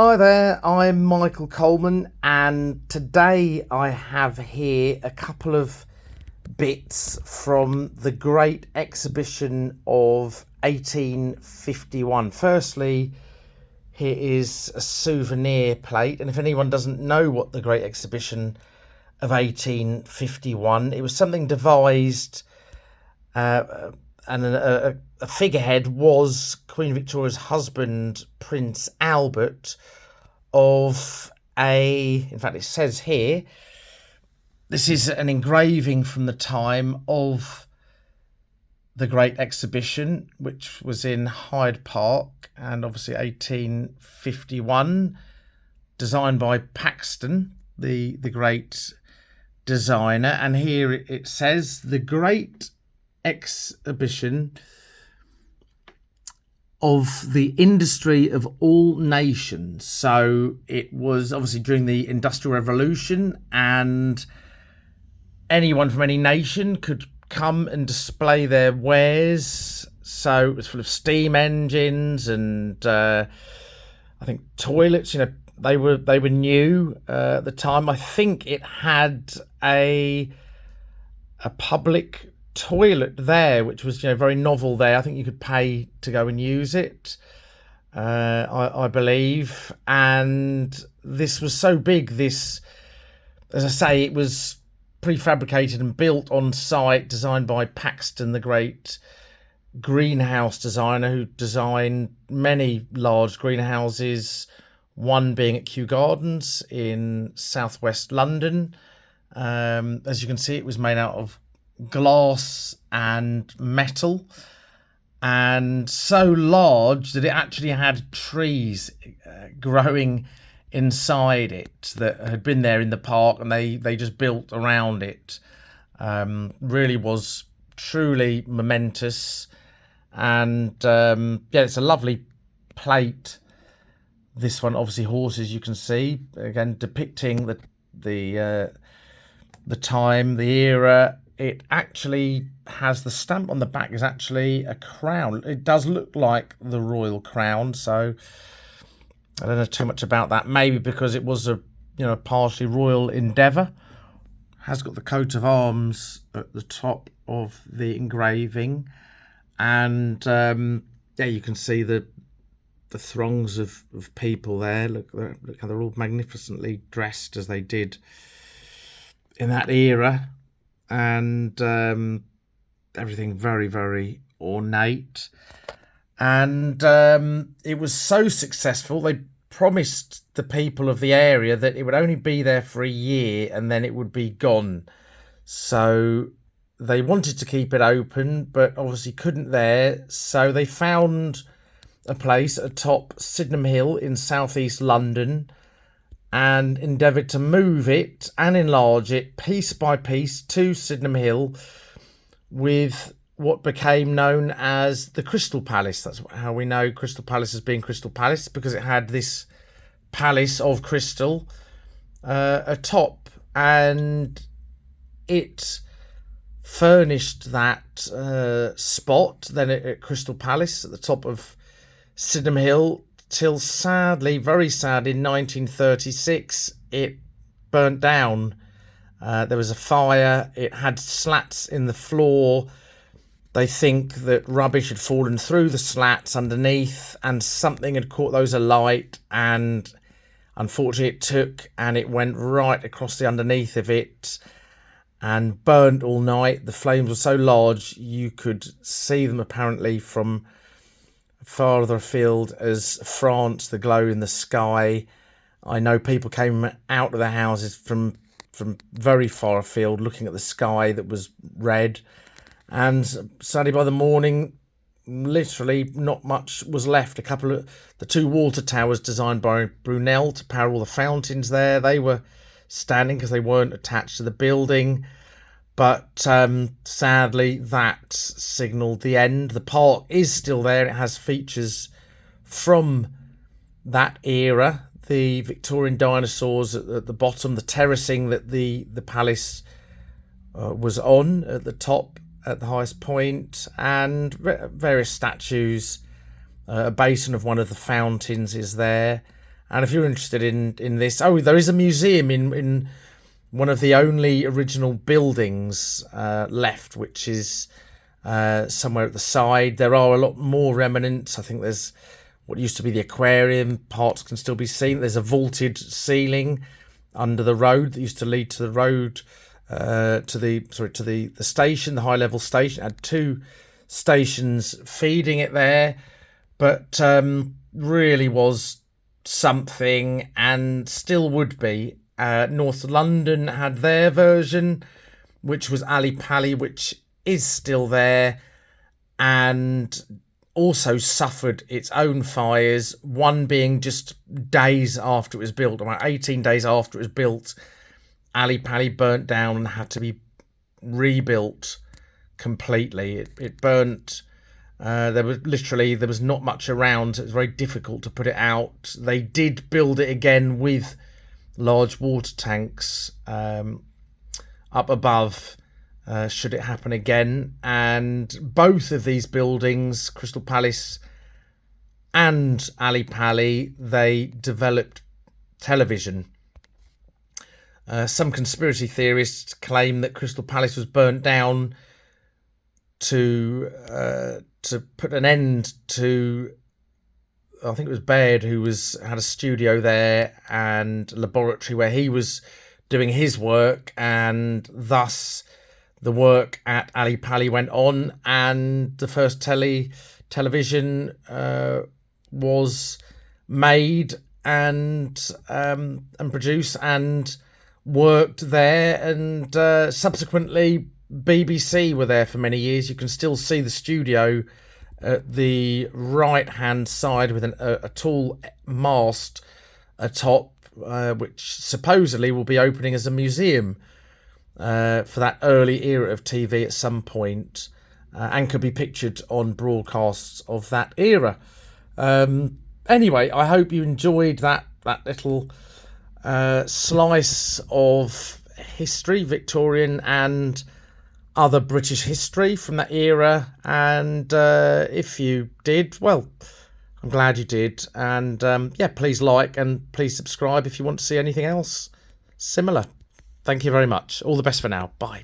Hi there, I'm Michael Coleman, and today I have here a couple of bits from the Great Exhibition of 1851. Firstly, here is a souvenir plate, and if anyone doesn't know what the Great Exhibition of 1851, it was something devised, and a figurehead was Queen Victoria's husband, Prince Albert, in fact, it says here, this is an engraving from the time of the Great Exhibition, which was in Hyde Park, and obviously 1851, designed by Paxton, the great designer. And here it says, the Great Exhibition of the industry of all nations. So it was obviously during the Industrial Revolution, and anyone from any nation could come and display their wares. So it was full of steam engines and I think toilets. They were new at the time. I think it had a public toilet there, which was very novel there. I think you could pay to go and use it, I believe. And this was so big, this, as I say, it was prefabricated and built on site, designed by Paxton, the great greenhouse designer, who designed many large greenhouses, one being at Kew Gardens in southwest London. As you can see, it was made out of glass and metal, and so large that it actually had trees growing inside it that had been there in the park, and they just built around it. Really was truly momentous. And it's a lovely plate, this one. Obviously horses, you can see, again depicting the time, the era. It actually has the stamp on the back is actually a crown. It does look like the royal crown, so I don't know too much about that. Maybe because it was a partially royal endeavour. Has got the coat of arms at the top of the engraving, and you can see the throngs of people there. Look how they're all magnificently dressed as they did in that era. And everything very, very ornate. And it was so successful, they promised the people of the area that it would only be there for a year and then it would be gone. So they wanted to keep it open, but obviously couldn't there. So they found a place atop Sydenham Hill in southeast London, and endeavoured to move it and enlarge it piece by piece to Sydenham Hill, with what became known as the Crystal Palace. That's how we know Crystal Palace as being Crystal Palace, because it had this palace of crystal atop, and it furnished that spot then at Crystal Palace at the top of Sydenham Hill, till sadly, very sad, in 1936, it burnt down. There was a fire. It had slats in the floor. They think that rubbish had fallen through the slats underneath, and something had caught those alight, and unfortunately it took, and it went right across the underneath of it and burnt all night. The flames were so large you could see them apparently from farther afield as France, the glow in the sky. I know people came out of their houses from very far afield looking at the sky that was red, and sadly by the morning literally not much was left. The two water towers designed by Brunel to power all the fountains there, they were standing because they weren't attached to the building. But sadly, that signalled the end. The park is still there. It has features from that era. The Victorian dinosaurs at the bottom, the terracing that the palace was on at the top, at the highest point, and various statues. A basin of one of the fountains is there. And if you're interested in this, there is a museum in one of the only original buildings left, which is somewhere at the side. There are a lot more remnants. I think there's what used to be the aquarium. Parts can still be seen. There's a vaulted ceiling under the road that used to lead to the road to the station, the high level station. It had 2 stations feeding it there, but really was something, and still would be. North London had their version, which was Ali Pali, which is still there, and also suffered its own fires, one being just days after it was built, about 18 days after it was built. Ali Pali burnt down and had to be rebuilt completely. It burnt. There was not much around, so it was very difficult to put it out. They did build it again with large water tanks up above, should it happen again. And both of these buildings, Crystal Palace and Ali Pali, they developed television. Some conspiracy theorists claim that Crystal Palace was burnt down to put an end to, I think it was Baird, who had a studio there and a laboratory where he was doing his work, and thus the work at Ali Pali went on, and the first television was made and produced and worked there, and subsequently BBC were there for many years. You can still see the studio at the right hand side with a tall mast atop, which supposedly will be opening as a museum for that early era of TV at some point, and could be pictured on broadcasts of that era. Anyway, I hope you enjoyed that little slice of history, Victorian and other British history from that era. And if you did, well, I'm glad you did. And please like and please subscribe if you want to see anything else similar. Thank you very much. All the best for now. Bye.